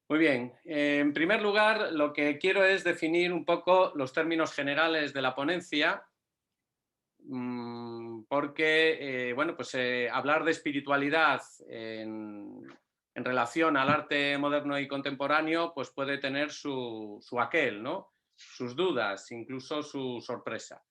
Muy bien. En primer lugar, lo que quiero es definir un poco los términos generales de la ponencia, porque, bueno, pues hablar de espiritualidad en relación al arte moderno y contemporáneo, pues puede tener su aquel, ¿no? Sus dudas, incluso su sorpresa.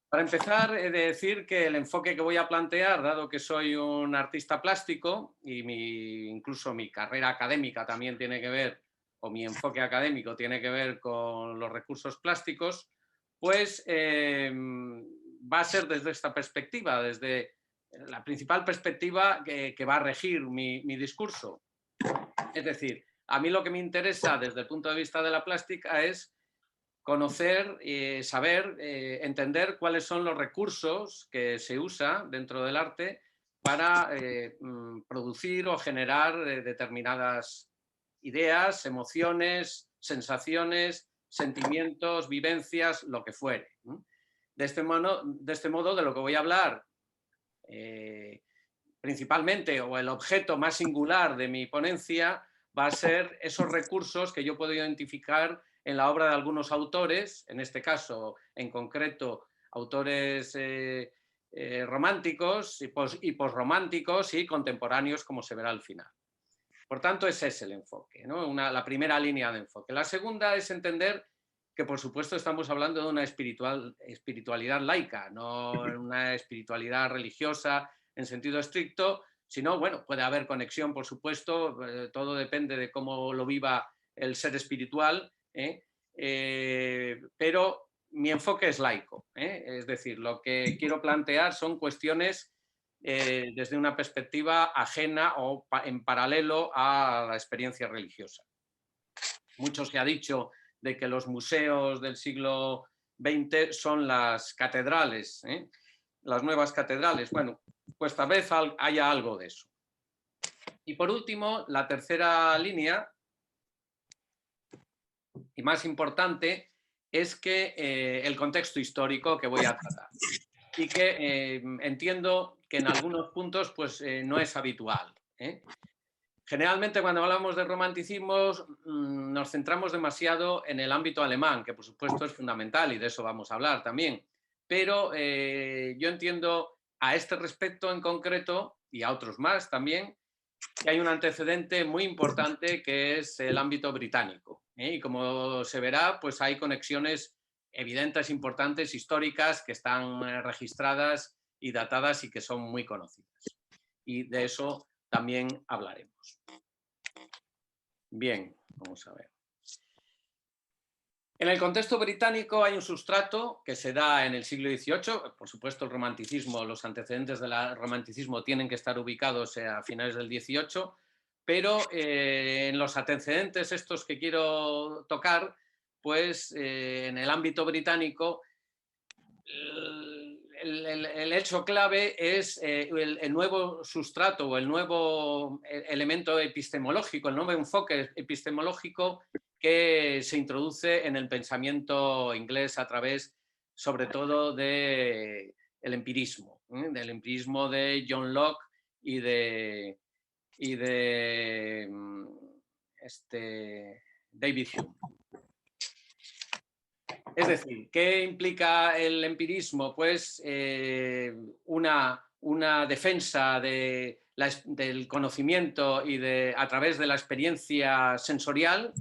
Para empezar, he de decir que el enfoque que voy a plantear, dado que soy un artista plástico y incluso mi carrera académica también tiene que ver, o mi enfoque académico tiene que ver con los recursos plásticos, pues va a ser desde esta perspectiva, desde la principal perspectiva que va a regir mi discurso. Es decir, a mí lo que me interesa desde el punto de vista de la plástica es conocer, saber, entender cuáles son los recursos que se usa dentro del arte para producir o generar determinadas ideas, emociones, sensaciones, sentimientos, vivencias, lo que fuere. De este modo, de lo que voy a hablar, eh, principalmente, o el objeto más singular de mi ponencia, va a ser esos recursos que yo puedo identificar en la obra de algunos autores, en este caso, en concreto, autores románticos y posrománticos y contemporáneos, como se verá al final. Por tanto, ese es el enfoque, ¿no? La primera línea de enfoque. La segunda es entender que, por supuesto, estamos hablando de una espiritualidad laica, no una espiritualidad religiosa en sentido estricto, sino, bueno, puede haber conexión, por supuesto, todo depende de cómo lo viva el ser espiritual, pero mi enfoque es laico, es decir, lo que quiero plantear son cuestiones desde una perspectiva ajena o en paralelo a la experiencia religiosa. Mucho se ha dicho de que los museos del siglo XX son las catedrales, las nuevas catedrales. Bueno, pues tal vez haya algo de eso. Y por último, la tercera línea, y más importante, es que el contexto histórico que voy a tratar. Y que entiendo que en algunos puntos pues, no es habitual. Generalmente cuando hablamos de romanticismos nos centramos demasiado en el ámbito alemán, que por supuesto es fundamental y de eso vamos a hablar también. Pero yo entiendo a este respecto en concreto y a otros más también, que hay un antecedente muy importante que es el ámbito británico. Y como se verá, pues hay conexiones evidentes, importantes, históricas, que están registradas y datadas y que son muy conocidas. Y de eso también hablaremos. Bien, vamos a ver. En el contexto británico hay un sustrato que se da en el siglo XVIII. Por supuesto, el romanticismo, los antecedentes del romanticismo tienen que estar ubicados a finales del XVIII, pero en los antecedentes estos que quiero tocar, pues en el ámbito británico, el hecho clave es el nuevo sustrato o el nuevo elemento epistemológico, el nuevo enfoque epistemológico que se introduce en el pensamiento inglés a través, sobre todo, del empirismo, del empirismo de John Locke y de David Hume. Es decir, ¿qué implica el empirismo? Pues una defensa del conocimiento y a través de la experiencia sensorial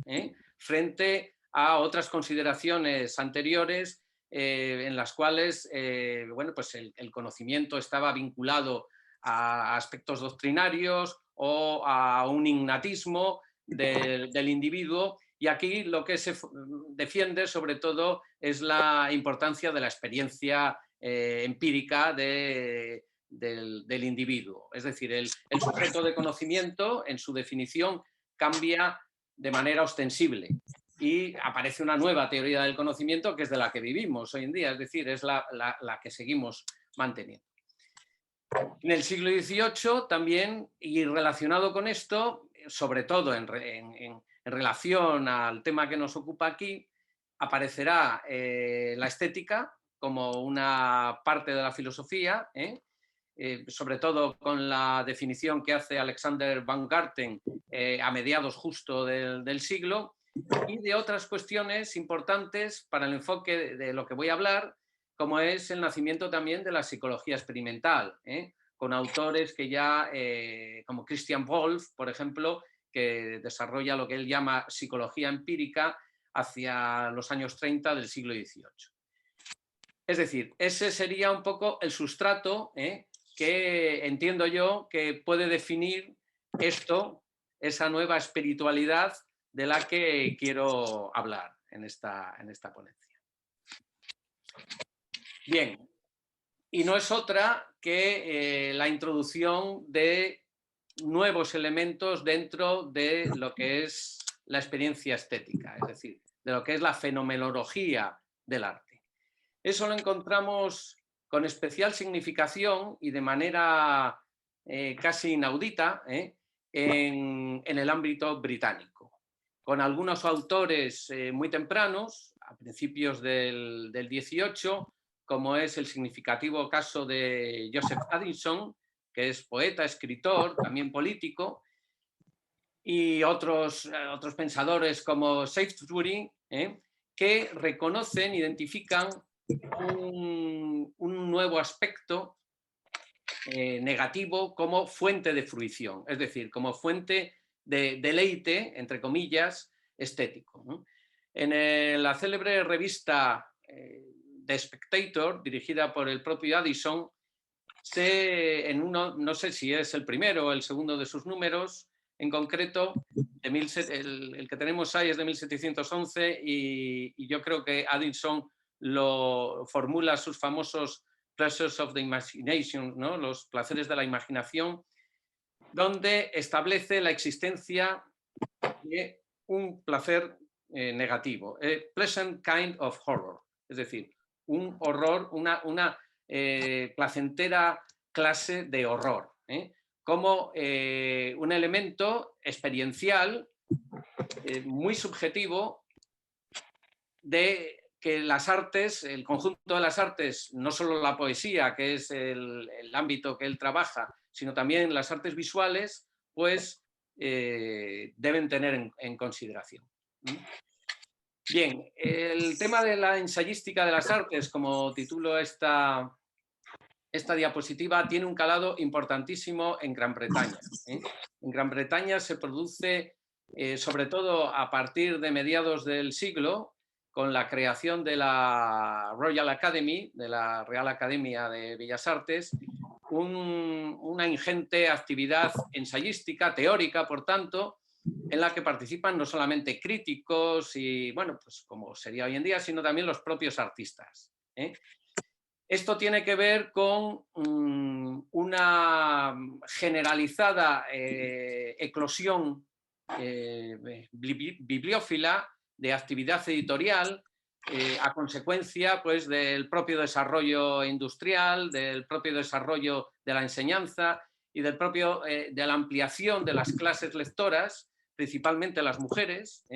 frente a otras consideraciones anteriores en las cuales bueno, pues el conocimiento estaba vinculado a aspectos doctrinarios o a un innatismo del individuo. Y aquí lo que se defiende sobre todo es la importancia de la experiencia empírica del individuo. Es decir, el sujeto de conocimiento en su definición cambia de manera ostensible y aparece una nueva teoría del conocimiento que es de la que vivimos hoy en día, es decir, es la que seguimos manteniendo. En el siglo XVIII también, y relacionado con esto, sobre todo en relación al tema que nos ocupa aquí, aparecerá la estética como una parte de la filosofía, sobre todo con la definición que hace Alexander van Garten a mediados justo del siglo, y de otras cuestiones importantes para el enfoque de lo que voy a hablar, como es el nacimiento también de la psicología experimental, con autores que ya, como Christian Wolff, por ejemplo, que desarrolla lo que él llama psicología empírica hacia los años 30 del siglo XVIII. Es decir, ese sería un poco el sustrato que entiendo yo que puede definir esto, esa nueva espiritualidad de la que quiero hablar en esta ponencia. Bien, y no es otra que la introducción de nuevos elementos dentro de lo que es la experiencia estética, es decir, de lo que es la fenomenología del arte. Eso lo encontramos con especial significación y de manera casi inaudita en el ámbito británico, con algunos autores muy tempranos, a principios del 18, como es el significativo caso de Joseph Addison, que es poeta, escritor, también político, y otros pensadores como Shaftesbury, que reconocen, identifican un nuevo aspecto negativo como fuente de fruición, es decir, como fuente de deleite, entre comillas, estético, ¿no? En la célebre revista The Spectator, dirigida por el propio Addison, no sé si es el primero o el segundo de sus números, en concreto, el que tenemos ahí es de 1711 y yo creo que Addison lo formula sus famosos Pleasures of the Imagination, ¿no? Los placeres de la imaginación, donde establece la existencia de un placer negativo, pleasant kind of horror, es decir, un horror, una placentera clase de horror, como un elemento experiencial muy subjetivo de que las artes, el conjunto de las artes, no solo la poesía, que es el ámbito que él trabaja, sino también las artes visuales, pues deben tener en consideración. Bien, el tema de la ensayística de las artes, como titulo esta diapositiva, tiene un calado importantísimo en Gran Bretaña. En Gran Bretaña se produce, sobre todo a partir de mediados del siglo, con la creación de la Royal Academy, de la Real Academia de Bellas Artes, una ingente actividad ensayística, teórica, por tanto, en la que participan no solamente críticos y, bueno, pues como sería hoy en día, sino también los propios artistas. Esto tiene que ver con una generalizada eclosión bibliófila de actividad editorial a consecuencia, pues, del propio desarrollo industrial, del propio desarrollo de la enseñanza y de la ampliación de las clases lectoras, principalmente las mujeres,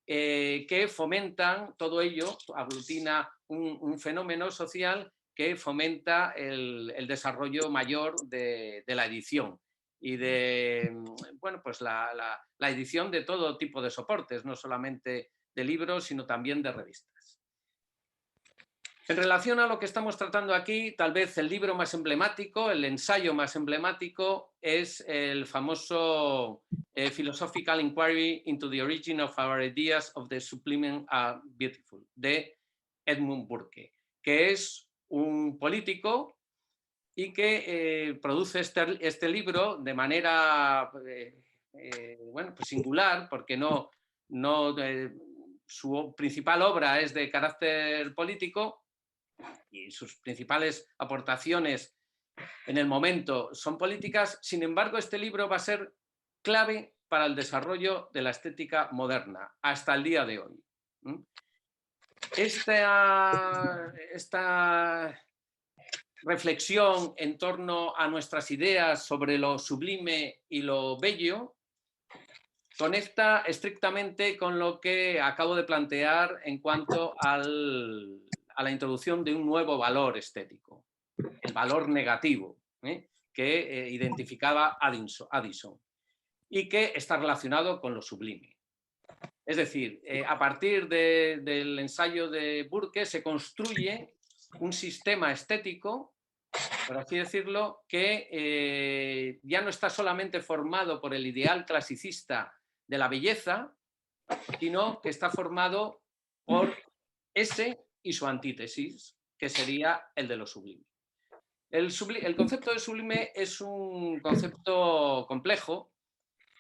que fomentan todo ello, aglutina un fenómeno social que fomenta el desarrollo mayor de la edición y de, bueno, pues la edición de todo tipo de soportes, no solamente de libros, sino también de revistas. En relación a lo que estamos tratando aquí, tal vez el libro más emblemático, el ensayo más emblemático, es el famoso Philosophical Inquiry into the Origin of Our Ideas of the Sublime and Beautiful, de Edmund Burke, que es un político y que produce este libro de manera bueno, pues singular, porque su principal obra es de carácter político y sus principales aportaciones en el momento son políticas. Sin embargo, este libro va a ser clave para el desarrollo de la estética moderna hasta el día de hoy. Esta reflexión en torno a nuestras ideas sobre lo sublime y lo bello conecta estrictamente con lo que acabo de plantear en cuanto a la introducción de un nuevo valor estético, el valor negativo, que identificaba Addison y que está relacionado con lo sublime. Es decir, a partir del ensayo de Burke se construye un sistema estético, por así decirlo, que ya no está solamente formado por el ideal clasicista de la belleza, sino que está formado por ese y su antítesis, que sería el de lo sublime. El concepto de sublime es un concepto complejo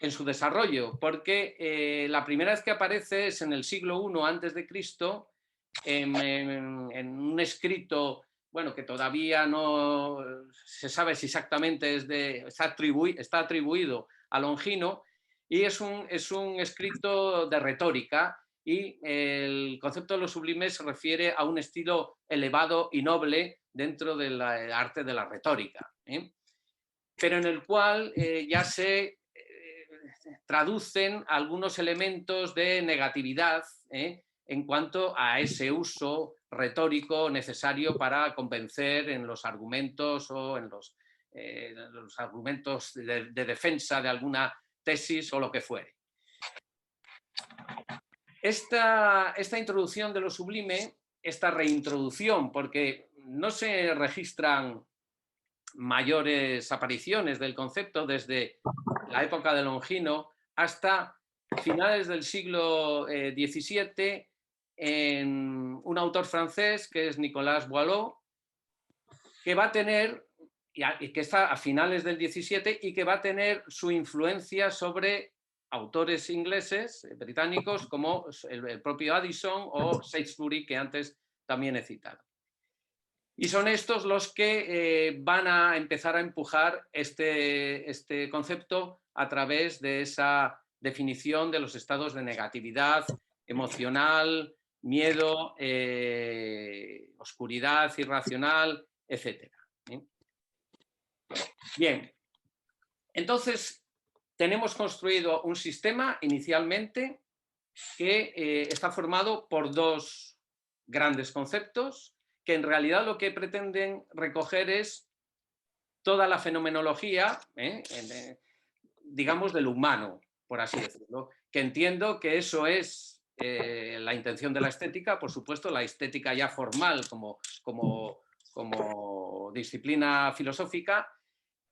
en su desarrollo, porque la primera vez que aparece es en el siglo I antes de Cristo, en un escrito, bueno, que todavía no se sabe si exactamente está atribuido a Longino, y es un escrito de retórica, y el concepto de lo sublime se refiere a un estilo elevado y noble dentro del arte de la retórica, pero en el cual ya se traducen algunos elementos de negatividad en cuanto a ese uso retórico necesario para convencer en los argumentos o en los argumentos de defensa de alguna tesis o lo que fuere. Esta introducción de lo sublime, esta reintroducción, porque no se registran mayores apariciones del concepto desde la época de Longino hasta finales del siglo XVII en un autor francés que es Nicolas Boileau, que va a tener, y que está a finales del XVII y que va a tener su influencia sobre autores ingleses, británicos, como el propio Addison o Shakespeare, que antes también he citado. Y son estos los que van a empezar a empujar este concepto a través de esa definición de los estados de negatividad emocional, miedo, oscuridad irracional, etc. Bien, entonces tenemos construido un sistema inicialmente que está formado por dos grandes conceptos, que en realidad lo que pretenden recoger es toda la fenomenología, digamos, del humano, por así decirlo, que entiendo que eso es la intención de la estética, por supuesto, la estética ya formal como disciplina filosófica,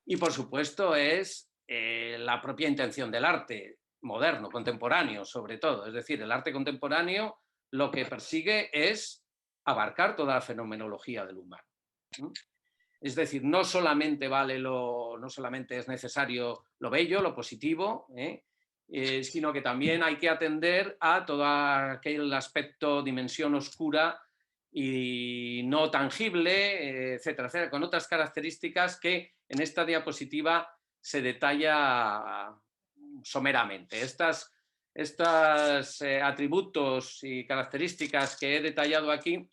y por supuesto es la propia intención del arte moderno, contemporáneo, sobre todo. Es decir, el arte contemporáneo lo que persigue es abarcar toda la fenomenología del humano. Es decir, no solamente es necesario lo bello, lo positivo, sino que también hay que atender a todo aquel aspecto, dimensión oscura y no tangible, etcétera, etcétera, con otras características que en esta diapositiva se detalla someramente. Estos atributos y características que he detallado aquí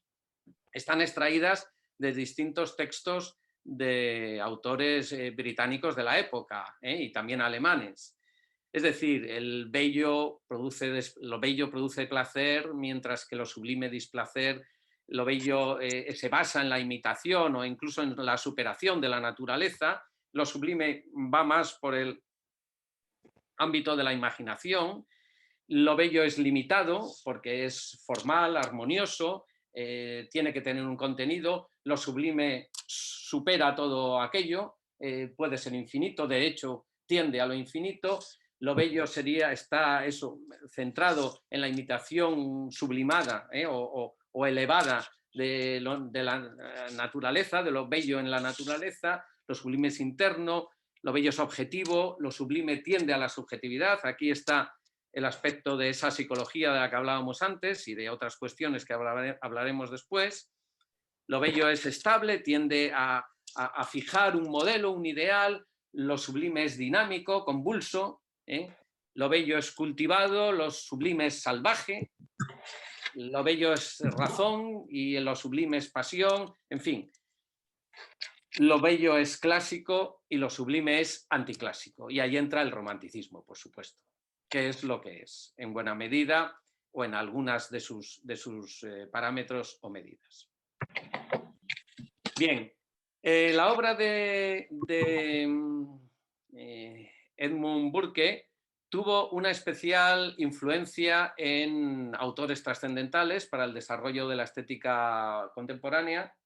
están extraídas de distintos textos de autores británicos de la época y también alemanes. Es decir, lo bello produce placer, mientras que lo sublime displacer. Lo bello se basa en la imitación o incluso en la superación de la naturaleza. Lo sublime va más por el ámbito de la imaginación. Lo bello es limitado porque es formal, armonioso, tiene que tener un contenido. Lo sublime supera todo aquello, puede ser infinito, de hecho tiende a lo infinito. Lo bello está centrado en la imitación sublimada o elevada de la naturaleza, de lo bello en la naturaleza. Lo sublime es interno, lo bello es objetivo, lo sublime tiende a la subjetividad. Aquí está el aspecto de esa psicología de la que hablábamos antes y de otras cuestiones que hablaremos después. Lo bello es estable, tiende a fijar un modelo, un ideal. Lo sublime es dinámico, convulso. Lo bello es cultivado, lo sublime es salvaje. Lo bello es razón y lo sublime es pasión. En fin, lo bello es clásico y lo sublime es anticlásico. Y ahí entra el romanticismo, por supuesto, que es lo que es, en buena medida o en algunas de sus parámetros o medidas. Bien, La obra de Edmund Burke tuvo una especial influencia en autores trascendentales para el desarrollo de la estética contemporánea,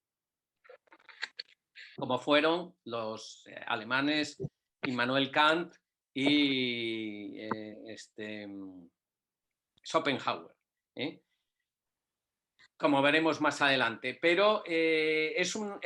como fueron los alemanes Immanuel Kant y Schopenhauer, ¿eh? Como veremos más adelante. Pero es un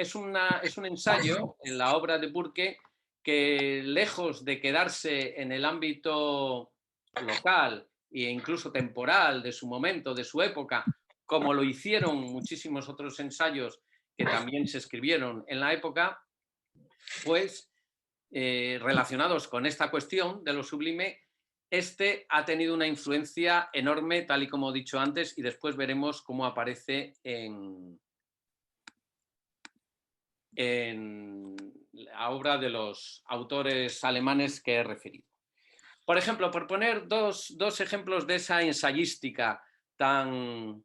ensayo en la obra de Burke que, lejos de quedarse en el ámbito local e incluso temporal de su momento, de su época, como lo hicieron muchísimos otros ensayos que también se escribieron en la época, pues relacionados con esta cuestión de lo sublime, ha tenido una influencia enorme, tal y como he dicho antes, y después veremos cómo aparece en la obra de los autores alemanes que he referido. Por ejemplo, por poner dos ejemplos de esa ensayística tan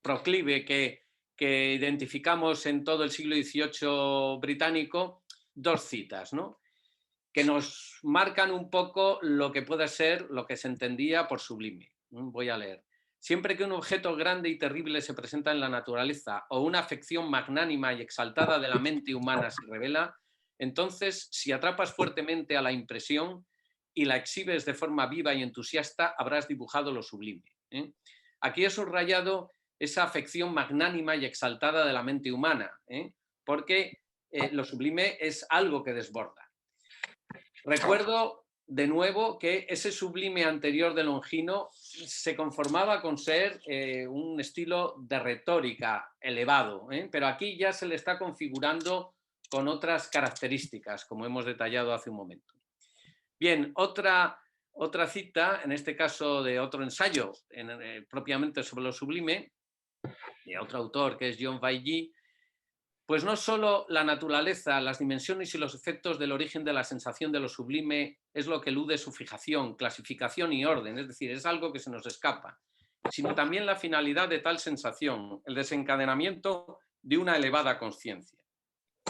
proclive que identificamos en todo el siglo XVIII británico, dos citas, ¿no?, que nos marcan un poco lo que puede ser lo que se entendía por sublime. Voy a leer. Siempre que un objeto grande y terrible se presenta en la naturaleza o una afección magnánima y exaltada de la mente humana se revela, entonces, si atrapas fuertemente a la impresión y la exhibes de forma viva y entusiasta, habrás dibujado lo sublime. Aquí he subrayado esa afección magnánima y exaltada de la mente humana, porque lo sublime es algo que desborda. Recuerdo de nuevo que ese sublime anterior de Longino se conformaba con ser un estilo de retórica elevado, pero aquí ya se le está configurando con otras características, como hemos detallado hace un momento. Bien, otra cita, en este caso de otro ensayo propiamente sobre lo sublime, de otro autor que es John Valjean, pues no solo la naturaleza, las dimensiones y los efectos del origen de la sensación de lo sublime es lo que elude su fijación, clasificación y orden, es decir, es algo que se nos escapa, sino también la finalidad de tal sensación, el desencadenamiento de una elevada conciencia.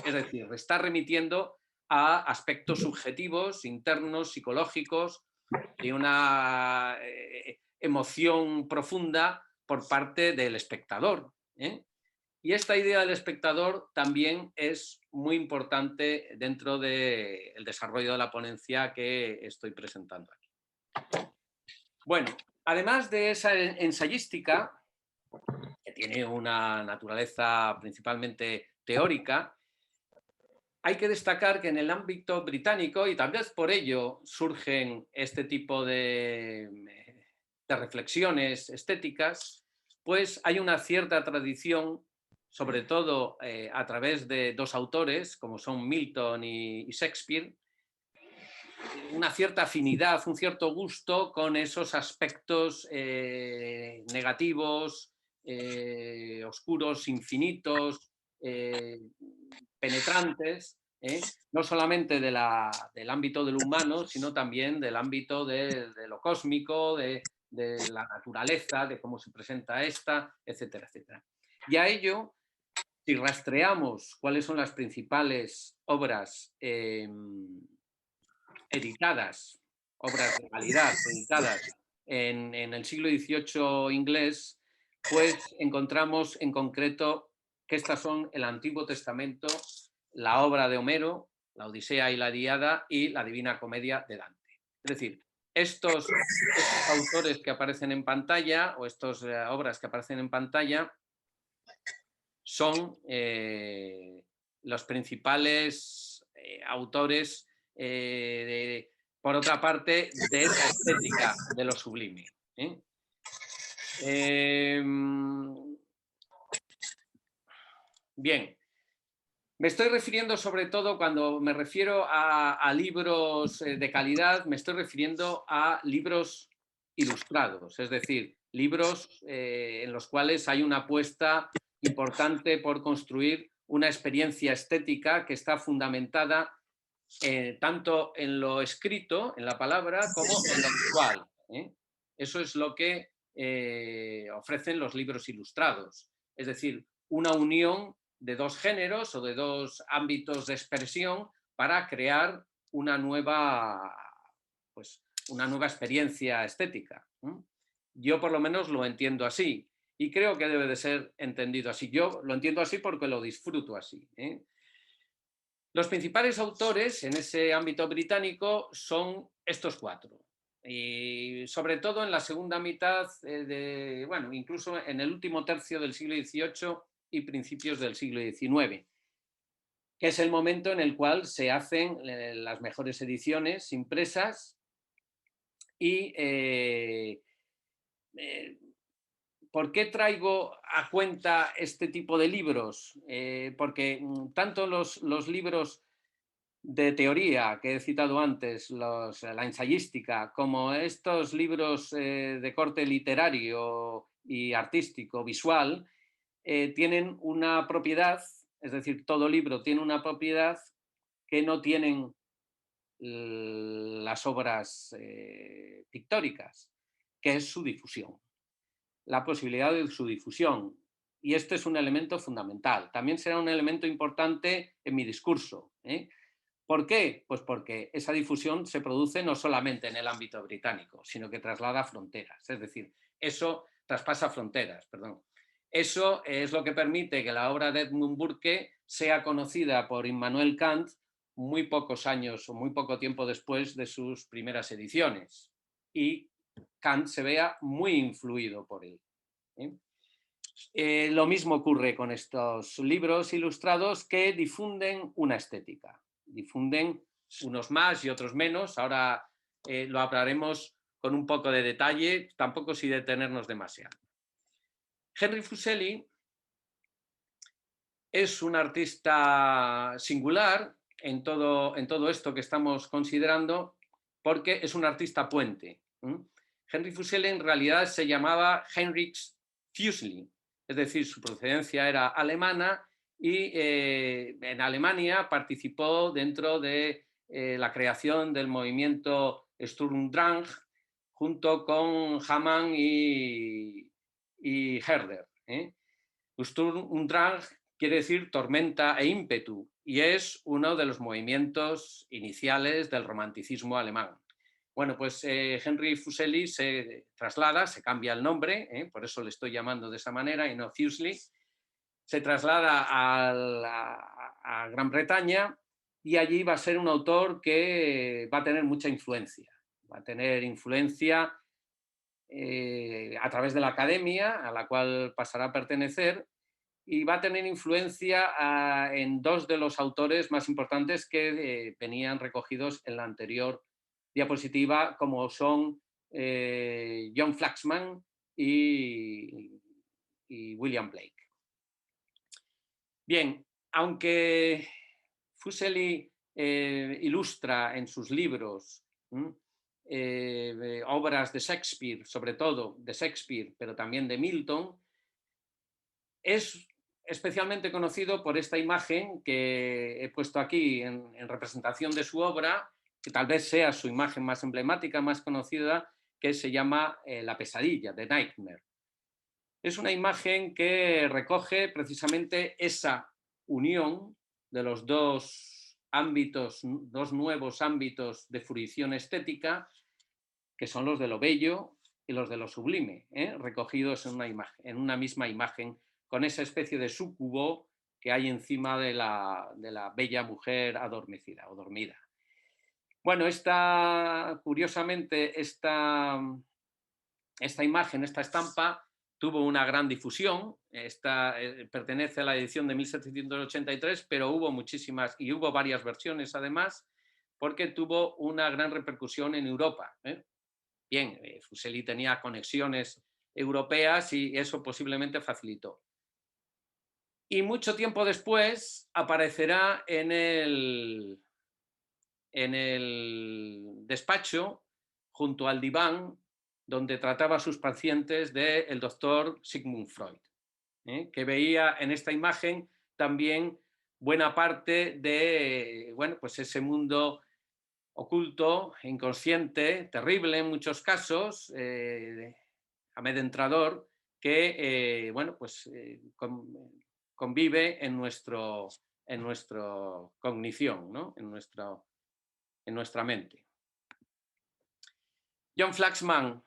Es decir, está remitiendo a aspectos subjetivos, internos, psicológicos, de una emoción profunda por parte del espectador, Y esta idea del espectador también es muy importante dentro del desarrollo de la ponencia que estoy presentando aquí. Bueno, además de esa ensayística, que tiene una naturaleza principalmente teórica, hay que destacar que en el ámbito británico, y tal vez por ello surgen este tipo de reflexiones estéticas, pues hay una cierta tradición, sobre todo a través de dos autores, como son Milton y Shakespeare, una cierta afinidad, un cierto gusto con esos aspectos negativos, oscuros, infinitos, penetrantes, no solamente del ámbito del humano, sino también del ámbito de lo cósmico, de la naturaleza, de cómo se presenta esta, etcétera, etcétera. Y a ello, si rastreamos cuáles son las principales obras editadas, obras de calidad editadas en el siglo XVIII inglés, pues encontramos en concreto que estas son el Antiguo Testamento, la obra de Homero, la Odisea y la Ilíada y la Divina Comedia de Dante. Es decir, estos autores que aparecen en pantalla o estas obras que aparecen en pantalla son los principales autores, por otra parte, de esa estética de lo sublime. Bien, me estoy refiriendo sobre todo, cuando me refiero a libros de calidad, me estoy refiriendo a libros ilustrados, es decir, libros en los cuales hay una apuesta importante por construir una experiencia estética que está fundamentada tanto en lo escrito, en la palabra, como en lo visual. Eso es lo que ofrecen los libros ilustrados. Es decir, una unión de dos géneros o de dos ámbitos de expresión para crear una nueva, pues, una nueva experiencia estética. Yo por lo menos lo entiendo así y creo que debe de ser entendido así. Yo lo entiendo así porque lo disfruto así. Los principales autores en ese ámbito británico son estos cuatro. Y sobre todo en la segunda mitad, bueno, incluso en el último tercio del siglo XVIII y principios del siglo XIX, que es el momento en el cual se hacen las mejores ediciones impresas y ¿por qué traigo a cuenta este tipo de libros? Porque tanto los libros de teoría que he citado antes, la ensayística, como estos libros de corte literario y artístico, visual, tienen una propiedad, es decir, todo libro tiene una propiedad que no tienen las obras pictóricas, que es su difusión, la posibilidad de su difusión. Y este es un elemento fundamental. También será un elemento importante en mi discurso. ¿Por qué? Pues porque esa difusión se produce no solamente en el ámbito británico, sino que traslada fronteras. Es decir, eso traspasa fronteras, perdón. Eso es lo que permite que la obra de Edmund Burke sea conocida por Immanuel Kant muy pocos años o muy poco tiempo después de sus primeras ediciones. Y Kant se vea muy influido por él. Lo mismo ocurre con estos libros ilustrados que difunden una estética. Difunden unos más y otros menos. Ahora lo hablaremos con un poco de detalle, tampoco sin detenernos demasiado. Henry Fuseli es un artista singular en todo esto que estamos considerando, porque es un artista puente. Henry Fuseli en realidad se llamaba Heinrich Fuseli, es decir, su procedencia era alemana y en Alemania participó dentro de la creación del movimiento Sturm und Drang junto con Hamann y Herder. Sturm und Drang quiere decir tormenta e ímpetu y es uno de los movimientos iniciales del romanticismo alemán. Bueno, pues Henry Fuseli se traslada, se cambia el nombre, por eso le estoy llamando de esa manera y no Fuseli, se traslada a Gran Bretaña y allí va a ser un autor que va a tener mucha influencia. Va a tener influencia a través de la academia, a la cual pasará a pertenecer, y va a tener influencia en dos de los autores más importantes que venían recogidos en la anterior diapositiva, como son John Flaxman y William Blake. Bien, aunque Fuseli ilustra en sus libros obras de Shakespeare, sobre todo de Shakespeare, pero también de Milton, es especialmente conocido por esta imagen que he puesto aquí en representación de su obra, que tal vez sea su imagen más emblemática, más conocida, que se llama La pesadilla, The Nightmare. Es una imagen que recoge precisamente esa unión de los dos ámbitos, dos nuevos ámbitos de fruición estética, que son los de lo bello y los de lo sublime, recogidos en una misma imagen, con esa especie de súcubo que hay encima de la bella mujer adormecida o dormida. Bueno, curiosamente, esta imagen, esta estampa, tuvo una gran difusión. Pertenece a la edición de 1783, pero hubo muchísimas y hubo varias versiones además, porque tuvo una gran repercusión en Europa. Bien, Fuseli tenía conexiones europeas y eso posiblemente facilitó. Y mucho tiempo después aparecerá en el despacho, junto al diván, donde trataba a sus pacientes del doctor Sigmund Freud, que veía en esta imagen también buena parte de pues ese mundo oculto, inconsciente, terrible en muchos casos, amedrentador, que convive en nuestra cognición, ¿no? en nuestra mente. John Flaxman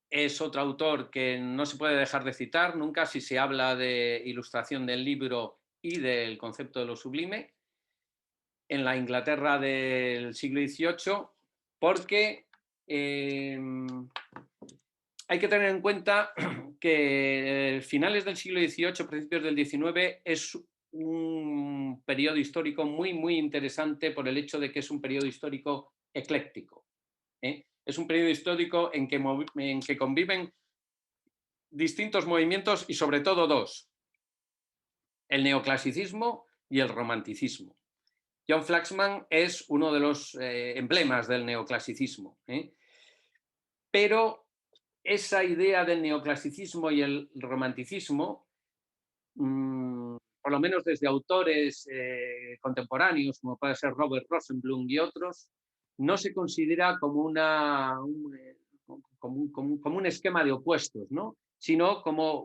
es otro autor que no se puede dejar de citar nunca si se habla de ilustración del libro y del concepto de lo sublime en la Inglaterra del siglo XVIII, porque hay que tener en cuenta que finales del siglo XVIII, principios del XIX, es un periodo histórico muy, muy interesante por el hecho de que es un periodo histórico ecléctico. Es un periodo histórico en que conviven distintos movimientos y sobre todo dos: el neoclasicismo y el romanticismo. John Flaxman es uno de los emblemas del neoclasicismo, pero esa idea del neoclasicismo y el romanticismo, por lo menos desde autores contemporáneos, como puede ser Robert Rosenblum y otros, no se considera como un esquema de opuestos, ¿no? Sino como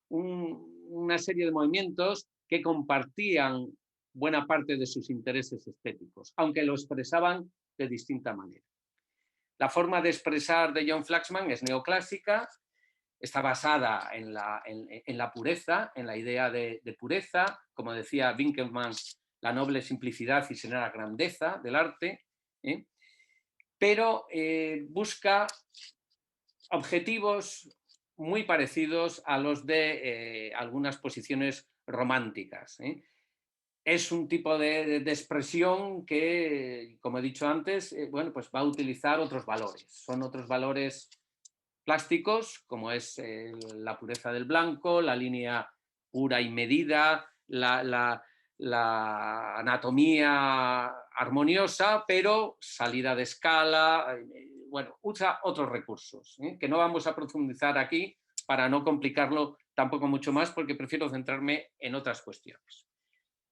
una serie de movimientos que compartían buena parte de sus intereses estéticos, aunque lo expresaban de distinta manera. La forma de expresar de John Flaxman es neoclásica, está basada en la pureza, en la idea de pureza, como decía Winkelmann, la noble simplicidad y serena grandeza del arte, pero busca objetivos muy parecidos a los de algunas posiciones románticas. Es un tipo de expresión que, como he dicho antes, bueno, pues va a utilizar otros valores. Son otros valores plásticos, como es la pureza del blanco, la línea pura y medida, la anatomía armoniosa, pero salida de escala. Bueno, usa otros recursos, que no vamos a profundizar aquí para no complicarlo tampoco mucho más, porque prefiero centrarme en otras cuestiones.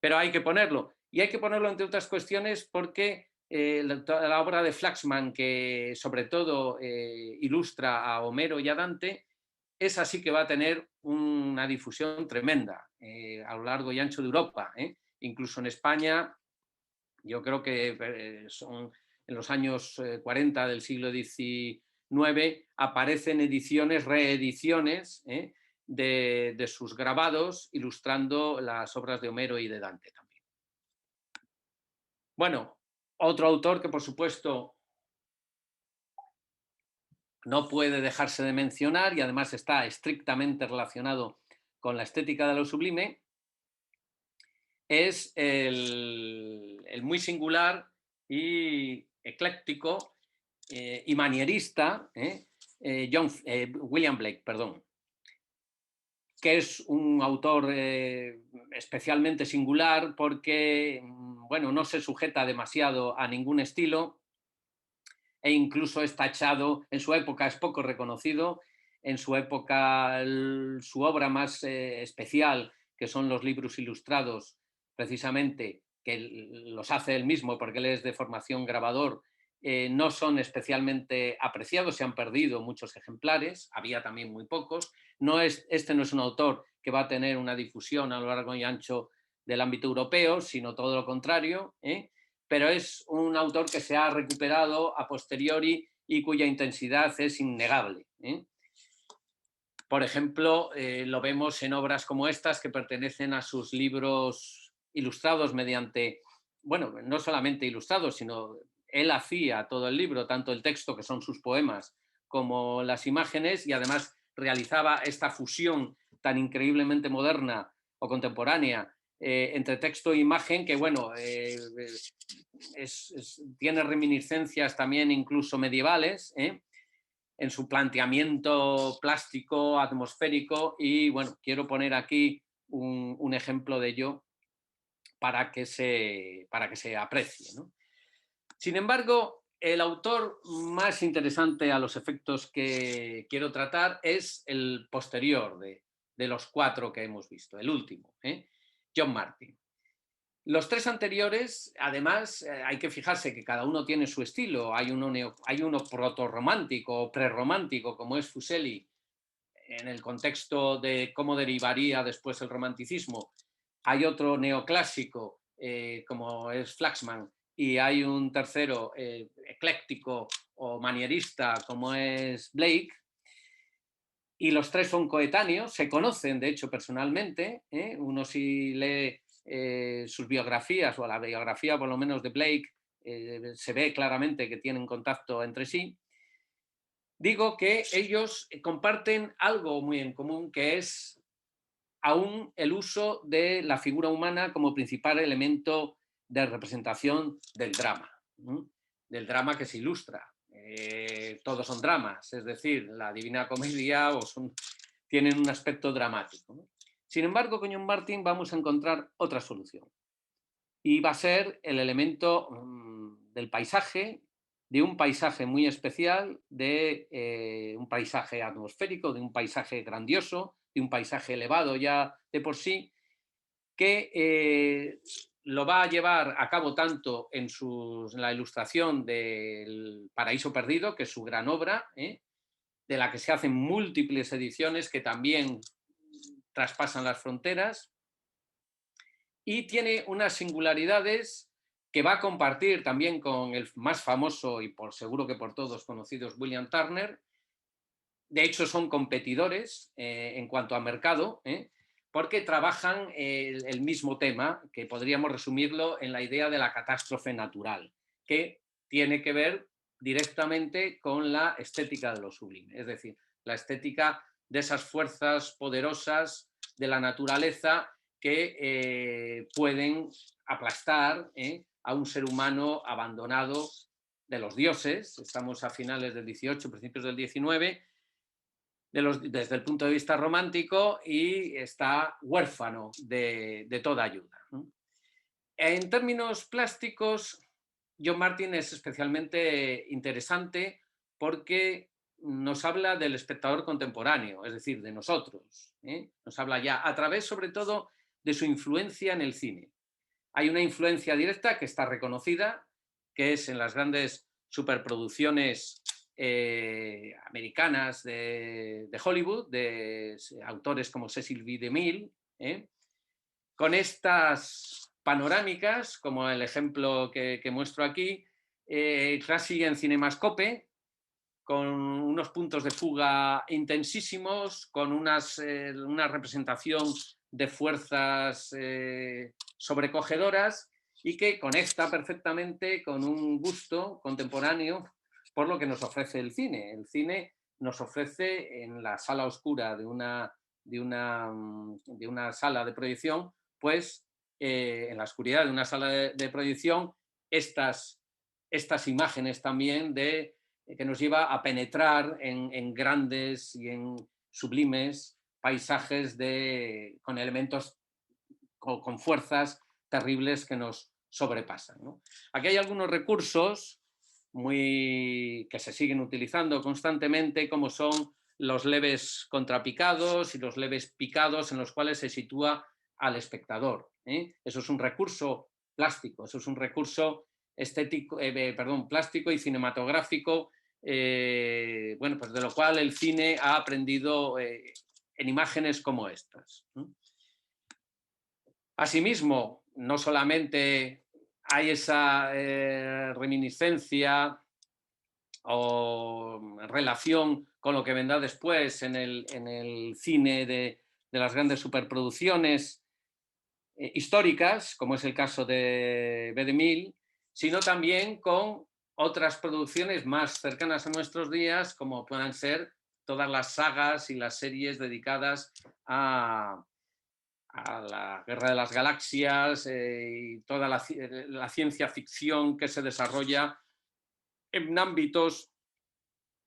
Pero hay que ponerlo. Y hay que ponerlo, entre otras cuestiones, porque la obra de Flaxman, que sobre todo ilustra a Homero y a Dante, es así que va a tener una difusión tremenda a lo largo y ancho de Europa. Incluso en España, yo creo que son en los años 40 del siglo XIX, aparecen ediciones, reediciones, de sus grabados ilustrando las obras de Homero y de Dante también. Bueno, otro autor que por supuesto no puede dejarse de mencionar y además está estrictamente relacionado con la estética de lo sublime es el muy singular y ecléctico y manierista William Blake, perdón, que es un autor especialmente singular porque, bueno, no se sujeta demasiado a ningún estilo e incluso es tachado, en su época es poco reconocido, en su época su obra más especial, que son los libros ilustrados, precisamente, que los hace él mismo porque él es de formación grabador, no son especialmente apreciados, se han perdido muchos ejemplares, había también muy pocos. Este no es un autor que va a tener una difusión a lo largo y ancho del ámbito europeo, sino todo lo contrario, pero es un autor que se ha recuperado a posteriori y cuya intensidad es innegable. Por ejemplo, lo vemos en obras como estas que pertenecen a sus libros ilustrados mediante, bueno, no solamente ilustrados, sino él hacía todo el libro, tanto el texto, que son sus poemas, como las imágenes, y además realizaba esta fusión tan increíblemente moderna o contemporánea entre texto e imagen, que bueno, tiene reminiscencias también incluso medievales, en su planteamiento plástico, atmosférico, y bueno, quiero poner aquí un ejemplo de ello para que se aprecie, ¿no? Sin embargo, el autor más interesante a los efectos que quiero tratar es el posterior de los cuatro que hemos visto, el último, John Martin. Los tres anteriores, además, hay que fijarse que cada uno tiene su estilo. Hay uno protorromántico o prerromántico, como es Fuseli, en el contexto de cómo derivaría después el romanticismo, hay otro neoclásico, como es Flaxman, y hay un tercero ecléctico o manierista, como es Blake, y los tres son coetáneos, se conocen de hecho personalmente, uno si lee sus biografías o la biografía por lo menos de Blake, se ve claramente que tienen contacto entre sí. Digo que ellos comparten algo muy en común, que es aún el uso de la figura humana como principal elemento de representación del drama, ¿no? Del drama que se ilustra. Todos son dramas, es decir, la Divina Comedia tienen un aspecto dramático, ¿no? Sin embargo, con John Martin vamos a encontrar otra solución. Y va a ser el elemento del paisaje, de un paisaje muy especial, de un paisaje atmosférico, de un paisaje grandioso, de un paisaje elevado ya de por sí, que lo va a llevar a cabo tanto en la ilustración del Paraíso Perdido, que es su gran obra, de la que se hacen múltiples ediciones que también traspasan las fronteras, y tiene unas singularidades que va a compartir también con el más famoso y por seguro que por todos conocidos William Turner. De hecho, son competidores en cuanto a mercado, porque trabajan el mismo tema, que podríamos resumirlo en la idea de la catástrofe natural, que tiene que ver directamente con la estética de lo sublime, es decir, la estética de esas fuerzas poderosas de la naturaleza que pueden aplastar a un ser humano abandonado de los dioses. Estamos a finales del 18, principios del 19, desde el punto de vista romántico, y está huérfano de toda ayuda, ¿no? En términos plásticos, John Martin es especialmente interesante porque nos habla del espectador contemporáneo, es decir, de nosotros, ¿eh? Nos habla ya a través, sobre todo, de su influencia en el cine. Hay una influencia directa que está reconocida, que es en las grandes superproducciones americanas de Hollywood, de autores como Cecil B. DeMille, con estas panorámicas, como el ejemplo que muestro aquí, casi en cinemascope, con unos puntos de fuga intensísimos, con una representación de fuerzas sobrecogedoras, y que conecta perfectamente con un gusto contemporáneo por lo que nos ofrece el cine. El cine nos ofrece en la sala oscura de una sala de proyección, pues en la oscuridad de una sala de proyección, estas imágenes también que nos lleva a penetrar en grandes y en sublimes paisajes con elementos, con fuerzas terribles que nos sobrepasan, ¿no? Aquí hay algunos recursos que se siguen utilizando constantemente, como son los leves contrapicados y los leves picados en los cuales se sitúa al espectador, ¿eh? Eso es un recurso plástico, eso es un recurso plástico y cinematográfico, bueno, pues de lo cual el cine ha aprendido en imágenes como estas. Asimismo, no solamente hay esa reminiscencia o relación con lo que vendrá después en el cine de las grandes superproducciones históricas, como es el caso de B. DeMille, sino también con otras producciones más cercanas a nuestros días, como puedan ser todas las sagas y las series dedicadas a la Guerra de las Galaxias y toda la ciencia ficción que se desarrolla en ámbitos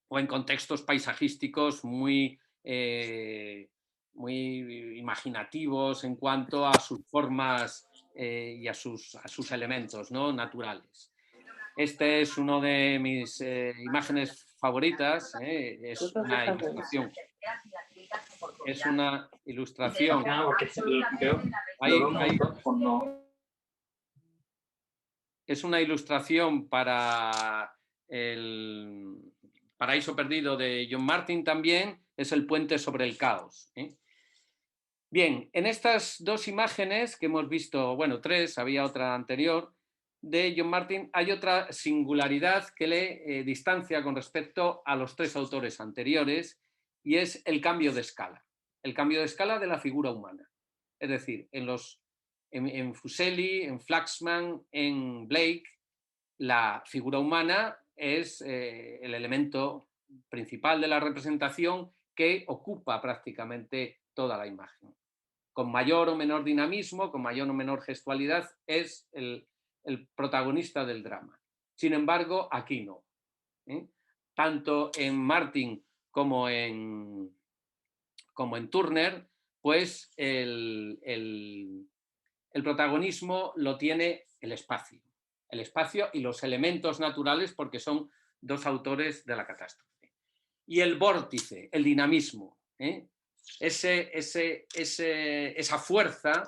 o en contextos paisajísticos muy imaginativos en cuanto a sus formas y a sus elementos, ¿no?, naturales. Este es uno de mis imágenes favoritas, es una ilustración. Es una ilustración. Es una ilustración para el Paraíso Perdido de John Martin también, es el puente sobre el caos. Bien, en estas dos imágenes que hemos visto, bueno, tres, había otra anterior, de John Martin, hay otra singularidad que le distancia con respecto a los tres autores anteriores, y es el cambio de escala de la figura humana. Es decir, en Fuseli, en Flaxman, en Blake, la figura humana es el elemento principal de la representación que ocupa prácticamente toda la imagen. Con mayor o menor dinamismo, con mayor o menor gestualidad, es el protagonista del drama. Sin embargo, aquí no. Tanto en Martin como en Turner, pues el protagonismo lo tiene el espacio y los elementos naturales, porque son dos autores de la catástrofe. Y el vórtice, el dinamismo, esa fuerza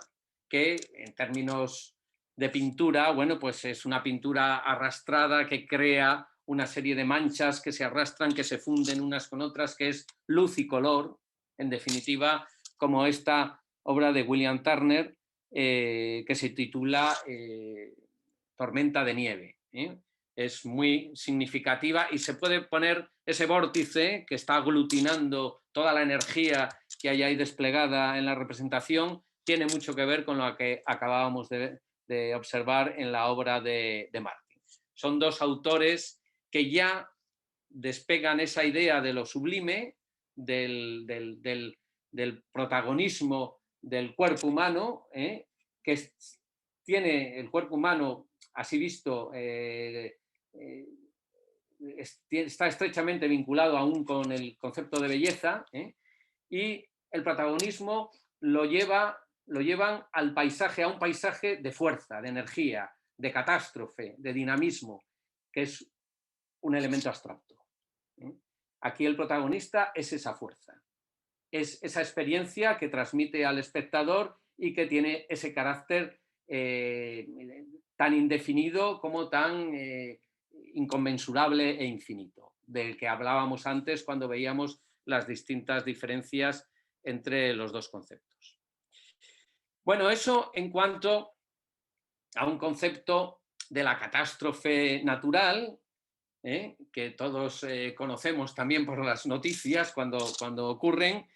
que en términos de pintura, bueno, pues es una pintura arrastrada que crea una serie de manchas que se arrastran, que se funden unas con otras, que es luz y color, en definitiva, como esta obra de William Turner, que se titula Tormenta de nieve. Es muy significativa y se puede poner ese vórtice que está aglutinando toda la energía que hay ahí desplegada en la representación, tiene mucho que ver con lo que acabábamos de observar en la obra de Martin. Son dos autores que ya despegan esa idea de lo sublime, del protagonismo del cuerpo humano, que tiene el cuerpo humano, así visto, está estrechamente vinculado aún con el concepto de belleza, y el protagonismo lo llevan al paisaje, a un paisaje de fuerza, de energía, de catástrofe, de dinamismo, que es un elemento abstracto. Aquí el protagonista es esa fuerza, es esa experiencia que transmite al espectador y que tiene ese carácter tan indefinido como tan inconmensurable e infinito, del que hablábamos antes cuando veíamos las distintas diferencias entre los dos conceptos. Bueno, eso en cuanto a un concepto de la catástrofe natural, que todos conocemos también por las noticias cuando ocurren,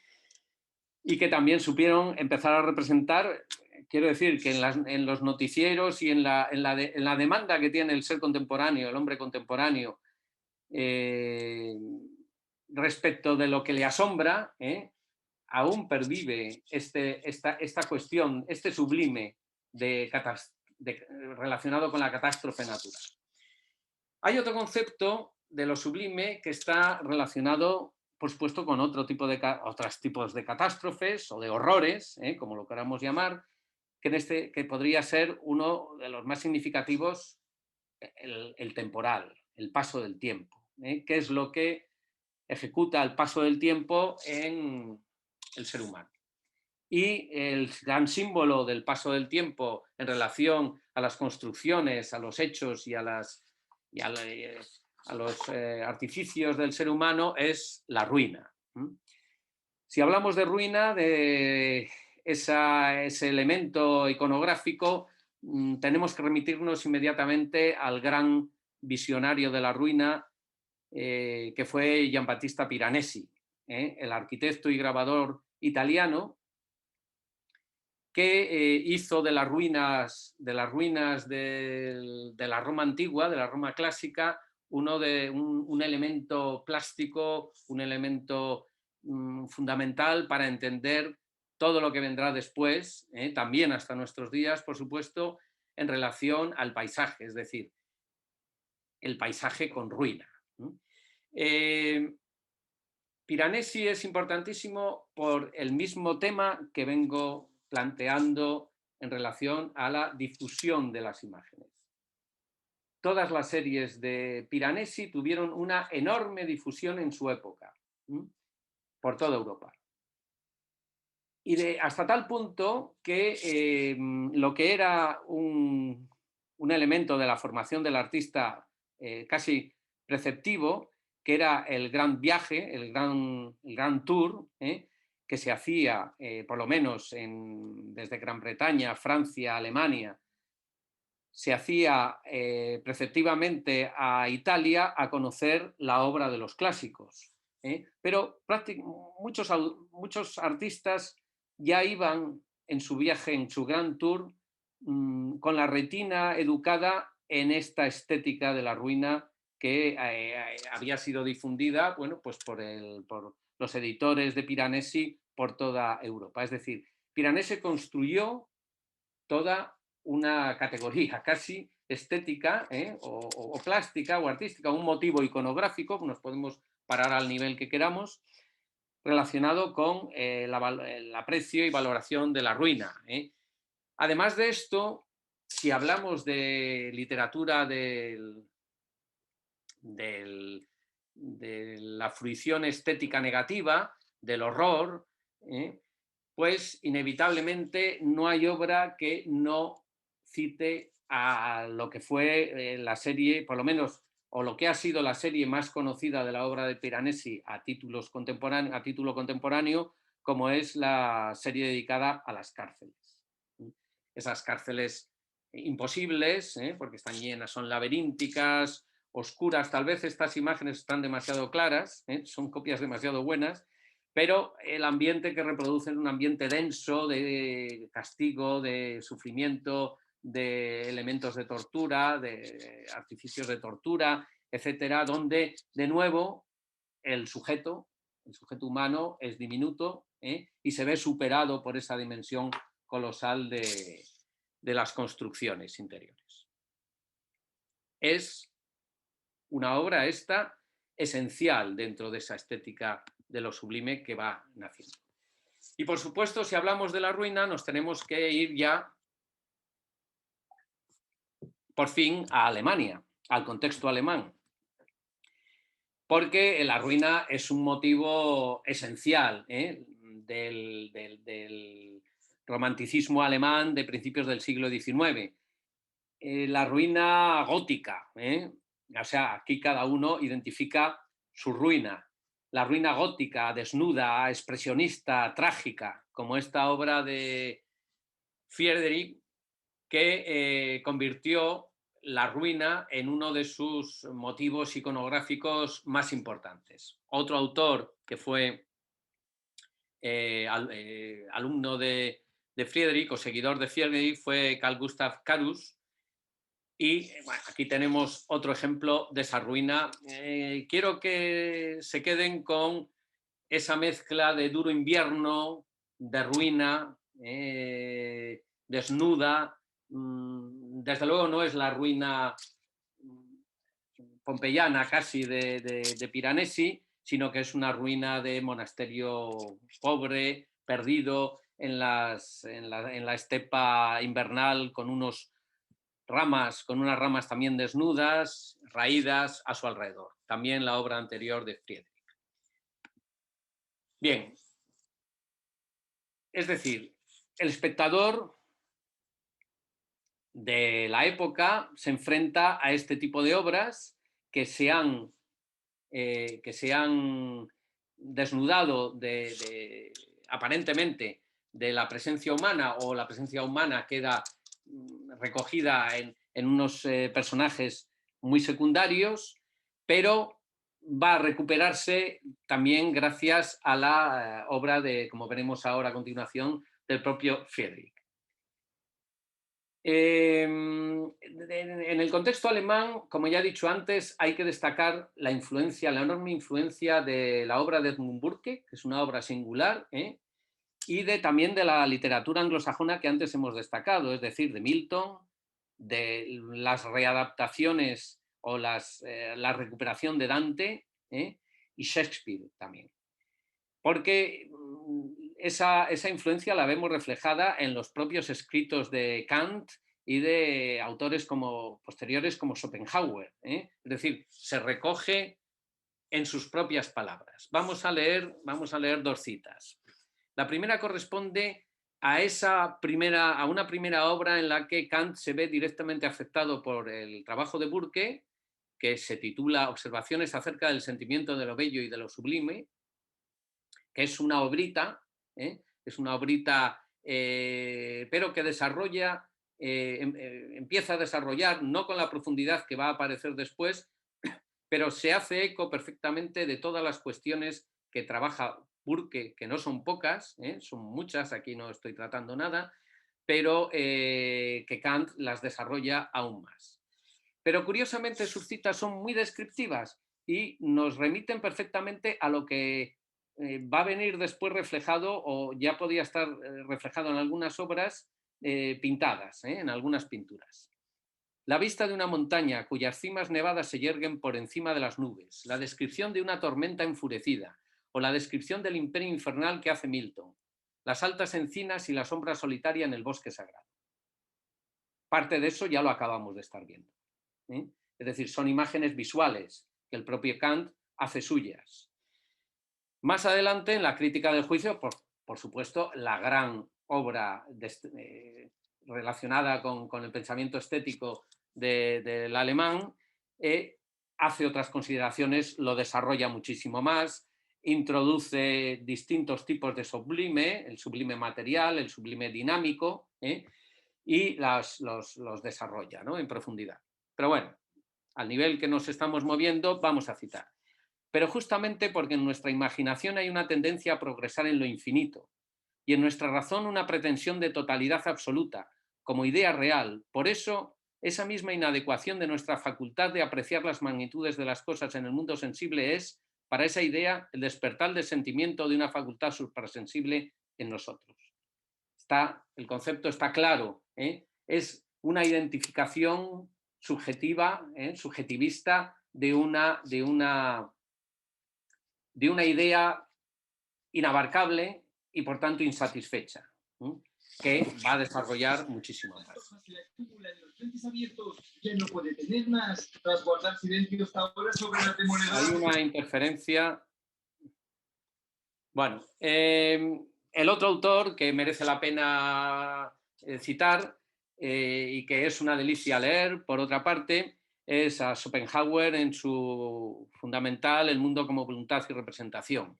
y que también supieron empezar a representar. Quiero decir que en los noticieros y en la demanda que tiene el ser contemporáneo, el hombre contemporáneo, respecto de lo que le asombra, aún pervive esta cuestión, este sublime relacionado con la catástrofe natural. Hay otro concepto de lo sublime que está relacionado, por supuesto, con otros tipos de catástrofes o de horrores, como lo queramos llamar, que podría ser uno de los más significativos, el temporal, el paso del tiempo, que es lo que ejecuta el paso del tiempo en el ser humano. Y el gran símbolo del paso del tiempo en relación a las construcciones, a los hechos y a los artificios del ser humano es la ruina. Si hablamos de ruina, de ese elemento iconográfico, tenemos que remitirnos inmediatamente al gran visionario de la ruina, que fue Giambattista Piranesi, el arquitecto y grabador italiano, que hizo de las ruinas de la Roma antigua, de la Roma clásica, un elemento plástico, un elemento fundamental para entender todo lo que vendrá después, también hasta nuestros días, por supuesto, en relación al paisaje, es decir, el paisaje con ruina. Piranesi es importantísimo por el mismo tema que vengo planteando en relación a la difusión de las imágenes. Todas las series de Piranesi tuvieron una enorme difusión en su época, por toda Europa. Y hasta tal punto que lo que era un elemento de la formación del artista casi preceptivo, que era el gran viaje, el gran tour, que se hacía, por lo menos desde Gran Bretaña, Francia, Alemania, se hacía preceptivamente a Italia a conocer la obra de los clásicos. Pero muchos artistas ya iban en su viaje, en su gran tour, con la retina educada en esta estética de la ruina que había sido difundida, bueno, pues por los editores de Piranesi por toda Europa. Es decir, Piranesi construyó toda una categoría casi estética o plástica o artística, un motivo iconográfico, nos podemos parar al nivel que queramos, relacionado con el aprecio y valoración de la ruina. Además de esto, si hablamos de literatura de la fruición estética negativa, del horror, pues inevitablemente no hay obra que no cite a lo que fue la serie, por lo menos, o lo que ha sido la serie más conocida de la obra de Piranesi a título contemporáneo, como es la serie dedicada a las cárceles. Esas cárceles imposibles, porque están llenas, son laberínticas, oscuras, tal vez estas imágenes están demasiado claras, son copias demasiado buenas, pero el ambiente que reproduce es un ambiente denso de castigo, de sufrimiento, de elementos de tortura, de artificios de tortura, etcétera, donde de nuevo el sujeto humano es diminuto y se ve superado por esa dimensión colosal de las construcciones interiores. Es una obra esta esencial dentro de esa estética de lo sublime que va naciendo. Y por supuesto, si hablamos de la ruina, nos tenemos que ir ya por fin a Alemania, al contexto alemán, porque la ruina es un motivo esencial del romanticismo alemán de principios del siglo XIX. La ruina gótica, o sea, aquí cada uno identifica su ruina. La ruina gótica, desnuda, expresionista, trágica, como esta obra de Friedrich, que convirtió la ruina en uno de sus motivos iconográficos más importantes. Otro autor que fue alumno de Friedrich o seguidor de Friedrich fue Carl Gustav Carus. Y bueno, aquí tenemos otro ejemplo de esa ruina. Quiero que se queden con esa mezcla de duro invierno, de ruina, desnuda. Desde luego no es la ruina pompeyana casi de Piranesi, sino que es una ruina de monasterio pobre, perdido en la estepa invernal con unas ramas también desnudas, raídas a su alrededor. También la obra anterior de Friedrich. Bien, es decir, el espectador de la época se enfrenta a este tipo de obras que se han desnudado aparentemente de la presencia humana, o la presencia humana queda recogida en unos personajes muy secundarios, pero va a recuperarse también gracias a la obra como veremos ahora a continuación, del propio Friedrich. En el contexto alemán, como ya he dicho antes, hay que destacar la enorme influencia de la obra de Edmund Burke, que es una obra singular, y también de la literatura anglosajona que antes hemos destacado, es decir, de Milton, de las readaptaciones o la recuperación de Dante y Shakespeare también. Porque esa influencia la vemos reflejada en los propios escritos de Kant y de autores posteriores como Schopenhauer. Es decir, se recoge en sus propias palabras. Vamos a leer dos citas. La primera corresponde a una primera obra en la que Kant se ve directamente afectado por el trabajo de Burke, que se titula Observaciones acerca del sentimiento de lo bello y de lo sublime, que es una obrita, es una obrita, pero que desarrolla, empieza a desarrollar, no con la profundidad que va a aparecer después, pero se hace eco perfectamente de todas las cuestiones que trabaja Burke, que no son pocas, son muchas, aquí no estoy tratando nada, pero que Kant las desarrolla aún más. Pero curiosamente sus citas son muy descriptivas y nos remiten perfectamente a lo que va a venir después reflejado o ya podía estar reflejado en algunas obras pintadas, en algunas pinturas. La vista de una montaña cuyas cimas nevadas se yerguen por encima de las nubes, la descripción de una tormenta enfurecida o la descripción del imperio infernal que hace Milton, las altas encinas y la sombra solitaria en el bosque sagrado. Parte de eso ya lo acabamos de estar viendo. Es decir, son imágenes visuales que el propio Kant hace suyas. Más adelante, en la crítica del juicio, por supuesto, la gran obra relacionada con el pensamiento estético del alemán, hace otras consideraciones, lo desarrolla muchísimo más, introduce distintos tipos de sublime, el sublime material, el sublime dinámico, y los desarrolla, ¿no?, en profundidad. Pero bueno, al nivel que nos estamos moviendo, vamos a citar. Pero justamente porque en nuestra imaginación hay una tendencia a progresar en lo infinito y en nuestra razón una pretensión de totalidad absoluta, como idea real. Por eso, esa misma inadecuación de nuestra facultad de apreciar las magnitudes de las cosas en el mundo sensible es, para esa idea, el despertar del sentimiento de una facultad suprasensible en nosotros. El concepto está claro, es una identificación subjetiva, subjetivista de una idea inabarcable y por tanto insatisfecha, que va a desarrollar muchísimo más. Hay una interferencia. Bueno, el otro autor que merece la pena citar y que es una delicia leer, por otra parte, es a Schopenhauer en su fundamental El mundo como voluntad y representación,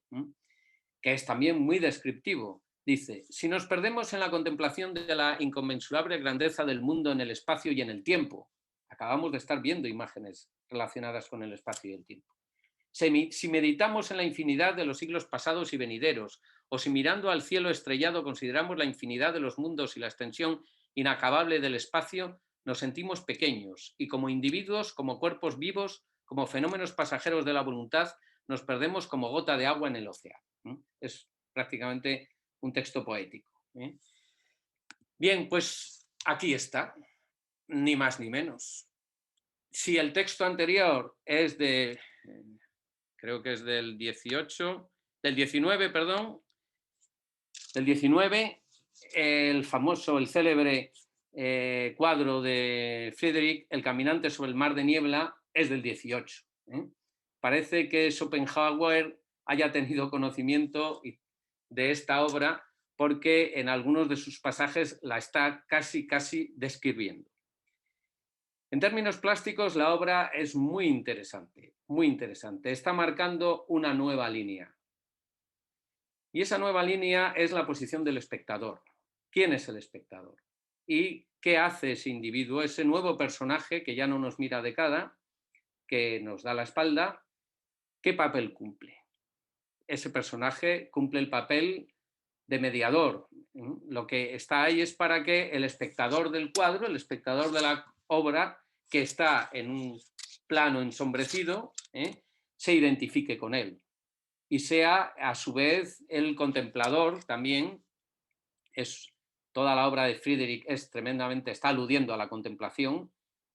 que es también muy descriptivo. Dice, si nos perdemos en la contemplación de la inconmensurable grandeza del mundo en el espacio y en el tiempo, acabamos de estar viendo imágenes relacionadas con el espacio y el tiempo. Si meditamos en la infinidad de los siglos pasados y venideros, o si mirando al cielo estrellado consideramos la infinidad de los mundos y la extensión inacabable del espacio, nos sentimos pequeños y como individuos, como cuerpos vivos, como fenómenos pasajeros de la voluntad, nos perdemos como gota de agua en el océano. Es prácticamente un texto poético. Bien, pues aquí está, ni más ni menos. Si el texto anterior es de... creo que es del 19, del 19, el famoso, el célebre cuadro de Friedrich, El caminante sobre el mar de niebla, es del 18. Parece que Schopenhauer haya tenido conocimiento de esta obra porque en algunos de sus pasajes la está casi describiendo. En términos plásticos, la obra es muy interesante, muy interesante. Está marcando una nueva línea. Y esa nueva línea es la posición del espectador. ¿Quién es el espectador? ¿Y qué hace ese individuo, ese nuevo personaje que ya no nos mira de cara, que nos da la espalda? ¿Qué papel cumple? Ese personaje cumple el papel de mediador. Lo que está ahí es para que el espectador del cuadro, el espectador de la obra, que está en un plano ensombrecido, se identifique con él y sea a su vez el contemplador también. Toda la obra de Friedrich está aludiendo a la contemplación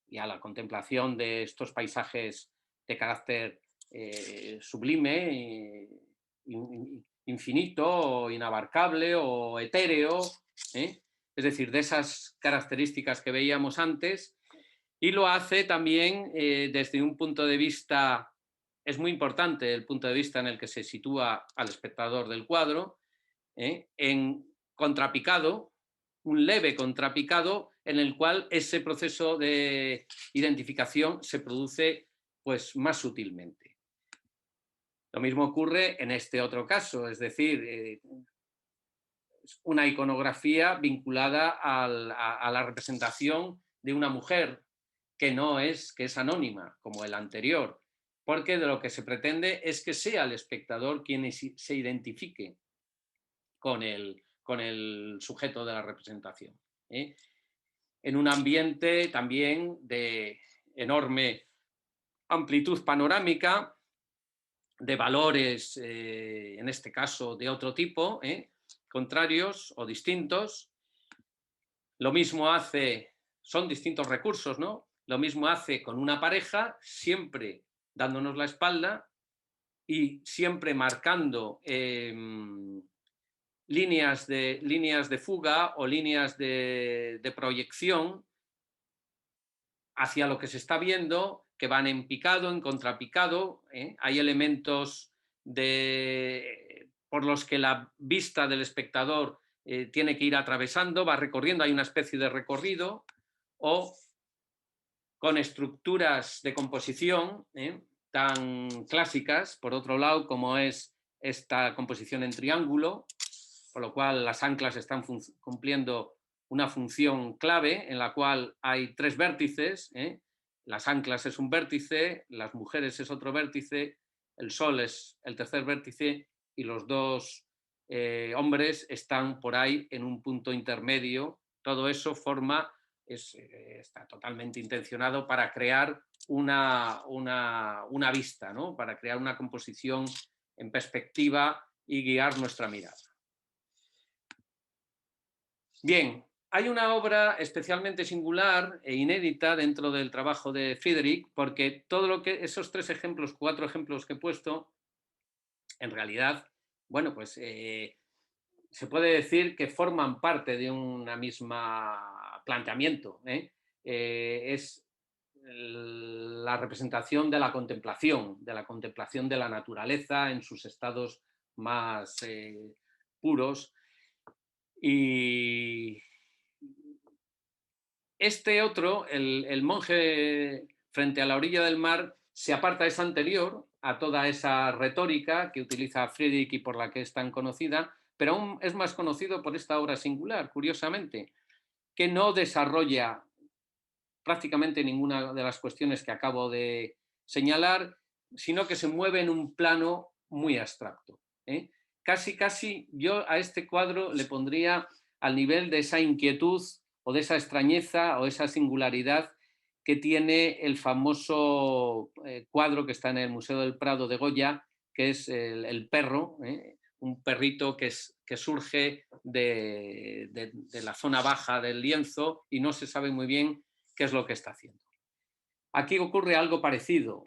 y a la contemplación de estos paisajes de carácter sublime, infinito, inabarcable o etéreo, es decir, de esas características que veíamos antes. Y lo hace también desde un punto de vista, es muy importante el punto de vista en el que se sitúa al espectador del cuadro, en contrapicado, un leve contrapicado en el cual ese proceso de identificación se produce pues más sutilmente. Lo mismo ocurre en este otro caso, es decir, una iconografía vinculada a la representación de una mujer que es anónima, como el anterior, porque de lo que se pretende es que sea el espectador quien se identifique con el sujeto de la representación, ¿eh? En un ambiente también de enorme amplitud panorámica, de valores, en este caso, de otro tipo, contrarios o distintos. Lo mismo son distintos recursos, ¿no? Lo mismo hace con una pareja, siempre dándonos la espalda y siempre marcando líneas de fuga o líneas de proyección hacia lo que se está viendo, que van en picado, en contrapicado. Hay elementos por los que la vista del espectador tiene que ir atravesando, va recorriendo, hay una especie de recorrido, o con estructuras de composición tan clásicas, por otro lado, como es esta composición en triángulo, por lo cual las anclas están cumpliendo una función clave en la cual hay 3 vértices, las anclas es un vértice, las mujeres es otro vértice, el sol es el tercer vértice y los 2 hombres están por ahí en un punto intermedio. Todo eso está totalmente intencionado para crear una vista, ¿no? Para crear una composición en perspectiva y guiar nuestra mirada. Bien, hay una obra especialmente singular e inédita dentro del trabajo de Friedrich, porque esos 4 ejemplos que he puesto, en realidad, bueno, pues se puede decir que forman parte de una misma planteamiento. Es la representación de la contemplación de la naturaleza en sus estados más puros. Y este otro, el monje frente a la orilla del mar, se aparta, es anterior a toda esa retórica que utiliza Friedrich y por la que es tan conocida, pero aún es más conocido por esta obra singular, curiosamente, que no desarrolla prácticamente ninguna de las cuestiones que acabo de señalar, sino que se mueve en un plano muy abstracto. Casi yo a este cuadro le pondría al nivel de esa inquietud o de esa extrañeza o esa singularidad que tiene el famoso cuadro que está en el Museo del Prado de Goya, que es el perro, un perrito que surge de la zona baja del lienzo y no se sabe muy bien qué es lo que está haciendo. Aquí ocurre algo parecido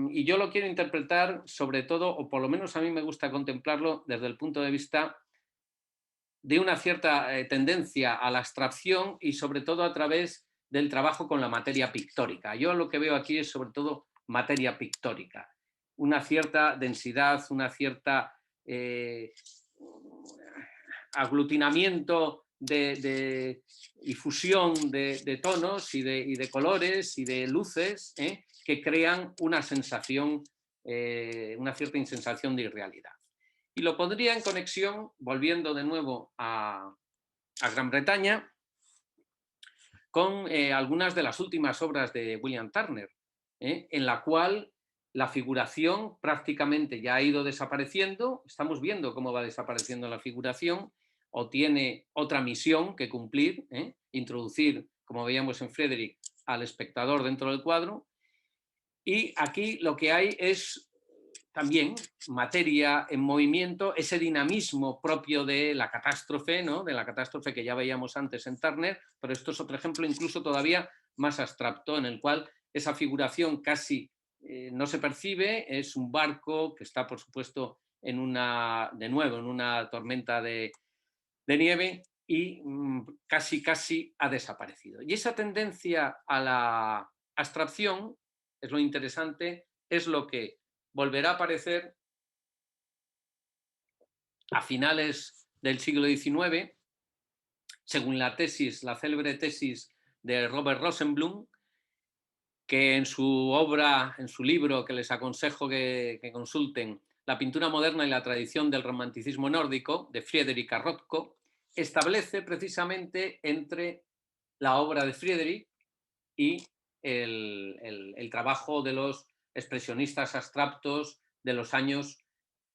y yo lo quiero interpretar sobre todo, o por lo menos a mí me gusta contemplarlo desde el punto de vista de una cierta tendencia a la abstracción y sobre todo a través del trabajo con la materia pictórica. Yo lo que veo aquí es sobre todo materia pictórica, una cierta densidad, una cierta aglutinamiento y fusión de tonos y de colores y de luces que crean una sensación, una cierta sensación de irrealidad. Y lo pondría en conexión, volviendo de nuevo a Gran Bretaña, con algunas de las últimas obras de William Turner, en la cual la figuración prácticamente ya ha ido desapareciendo. Estamos viendo cómo va desapareciendo la figuración, o tiene otra misión que cumplir, introducir, como veíamos en Friedrich, al espectador dentro del cuadro. Y aquí lo que hay es también materia en movimiento, ese dinamismo propio de la catástrofe, ¿no? De la catástrofe que ya veíamos antes en Turner, pero esto es otro ejemplo incluso todavía más abstracto, en el cual esa figuración casi no se percibe, es un barco que está, por supuesto, de nuevo en una tormenta de nieve y casi ha desaparecido. Y esa tendencia a la abstracción, es lo interesante, es lo que volverá a aparecer a finales del siglo XIX, según la célebre tesis de Robert Rosenblum, que en su obra, en su libro, que les aconsejo que consulten, La pintura moderna y la tradición del romanticismo nórdico, de Friedrich Rothko, establece precisamente entre la obra de Friedrich y el trabajo de los expresionistas abstractos de los años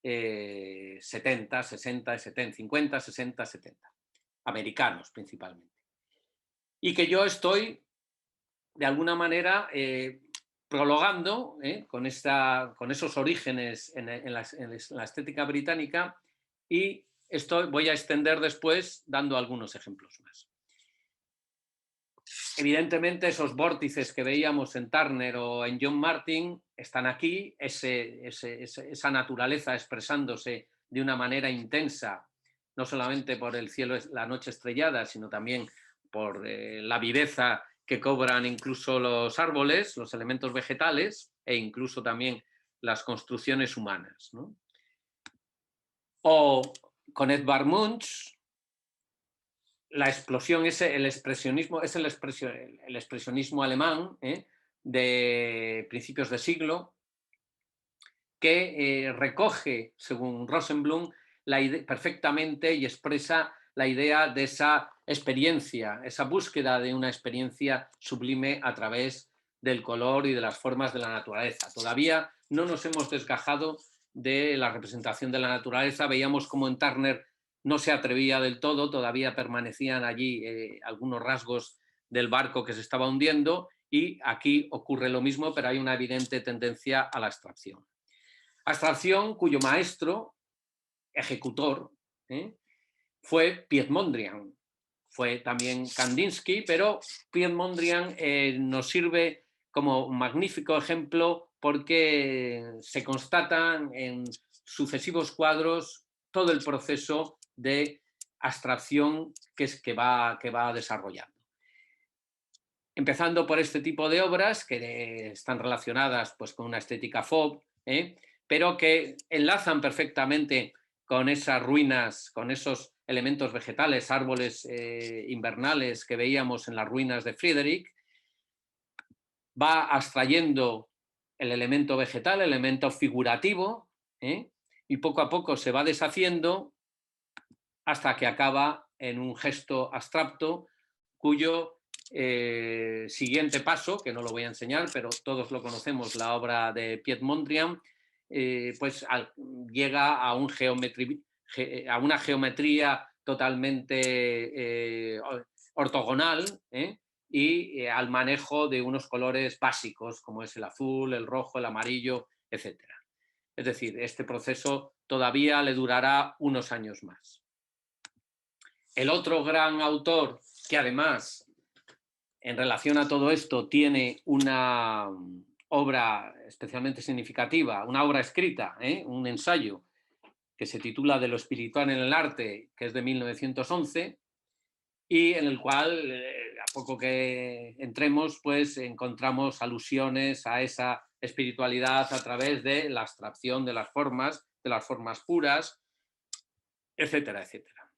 70, 60, 70, 50, 60, 70, americanos principalmente. Y que yo estoy, de alguna manera, prologando con esos orígenes en la estética británica, y voy a extender después dando algunos ejemplos más. Evidentemente, esos vórtices que veíamos en Turner o en John Martin están aquí, esa naturaleza expresándose de una manera intensa, no solamente por el cielo, la noche estrellada, sino también por la viveza que cobran incluso los árboles, los elementos vegetales e incluso también las construcciones humanas, ¿no? O con Edvard Munch, la explosión, el expresionismo, es el expresionismo alemán de principios de siglo, que recoge, según Rosenblum, perfectamente y expresa la idea de esa experiencia, esa búsqueda de una experiencia sublime a través del color y de las formas de la naturaleza. Todavía no nos hemos desgajado de la representación de la naturaleza. Veíamos como en Turner no se atrevía del todo, todavía permanecían allí algunos rasgos del barco que se estaba hundiendo, y aquí ocurre lo mismo, pero hay una evidente tendencia a la abstracción. Abstracción cuyo maestro, ejecutor, fue Piet Mondrian. Fue también Kandinsky, pero Piet Mondrian nos sirve como un magnífico ejemplo porque se constatan en sucesivos cuadros todo el proceso de abstracción que va desarrollando. Empezando por este tipo de obras que están relacionadas pues, con una estética Fauve, pero que enlazan perfectamente con esas ruinas, con esos elementos vegetales, árboles invernales que veíamos en las ruinas de Friedrich. Va abstrayendo el elemento vegetal, el elemento figurativo, y poco a poco se va deshaciendo hasta que acaba en un gesto abstracto cuyo siguiente paso, que no lo voy a enseñar, pero todos lo conocemos, la obra de Piet Mondrian, pues llega a una geometría totalmente ortogonal y al manejo de unos colores básicos como es el azul, el rojo, el amarillo, etc. Es decir, este proceso todavía le durará unos años más. El otro gran autor que además, en relación a todo esto, tiene una obra especialmente significativa, una obra escrita, un ensayo que se titula De lo espiritual en el arte, que es de 1911, y en el cual, a poco que entremos, pues encontramos alusiones a esa espiritualidad a través de la abstracción de las formas puras, etcétera, etcétera.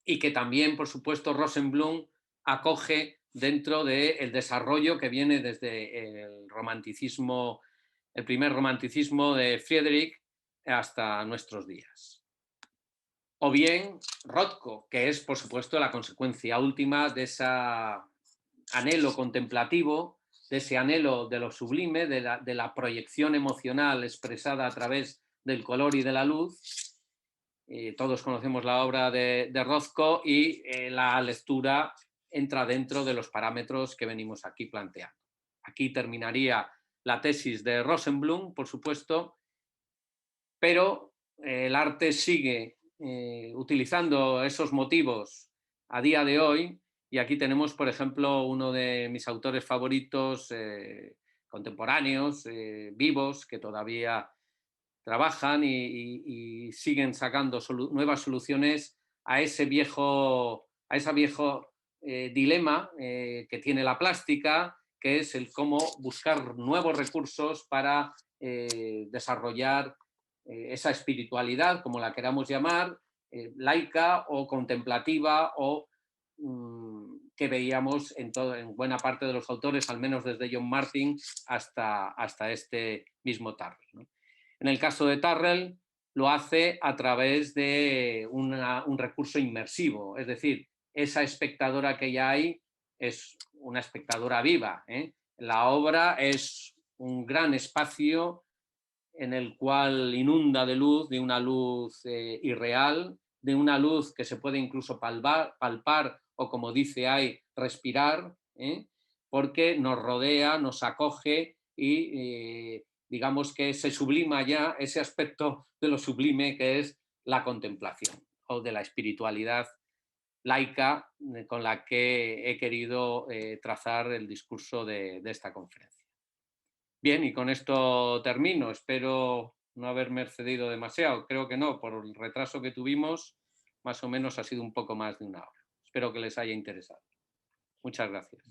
Y que también, por supuesto, Rosenblum acoge dentro del desarrollo que viene desde el romanticismo, el primer romanticismo de Friedrich hasta nuestros días. O bien Rothko, que es, por supuesto, la consecuencia última de ese anhelo contemplativo, de ese anhelo de lo sublime, de la proyección emocional expresada a través del color y de la luz. Todos conocemos la obra de Rothko y la lectura entra dentro de los parámetros que venimos aquí planteando. Aquí terminaría la tesis de Rosenblum, por supuesto, pero el arte sigue utilizando esos motivos a día de hoy, y aquí tenemos, por ejemplo, uno de mis autores favoritos contemporáneos, vivos, que todavía trabajan y siguen sacando nuevas soluciones a ese viejo dilema que tiene la plástica, que es el cómo buscar nuevos recursos para desarrollar esa espiritualidad, como la queramos llamar, laica o contemplativa o que veíamos en buena parte de los autores, al menos desde John Martin hasta este mismo Tyrrell, ¿no? En el caso de Tyrrell lo hace a través de un recurso inmersivo, es decir, esa espectadora que ya hay es una espectadora viva, ¿eh? La obra es un gran espacio en el cual inunda de luz, de una luz irreal, de una luz que se puede incluso palpar o, como dice ahí, respirar, porque nos rodea, nos acoge y digamos que se sublima ya ese aspecto de lo sublime que es la contemplación o de la espiritualidad laica con la que he querido trazar el discurso de esta conferencia. Bien, y con esto termino. Espero no haberme excedido demasiado. Creo que no, por el retraso que tuvimos, más o menos ha sido un poco más de una hora. Espero que les haya interesado. Muchas gracias.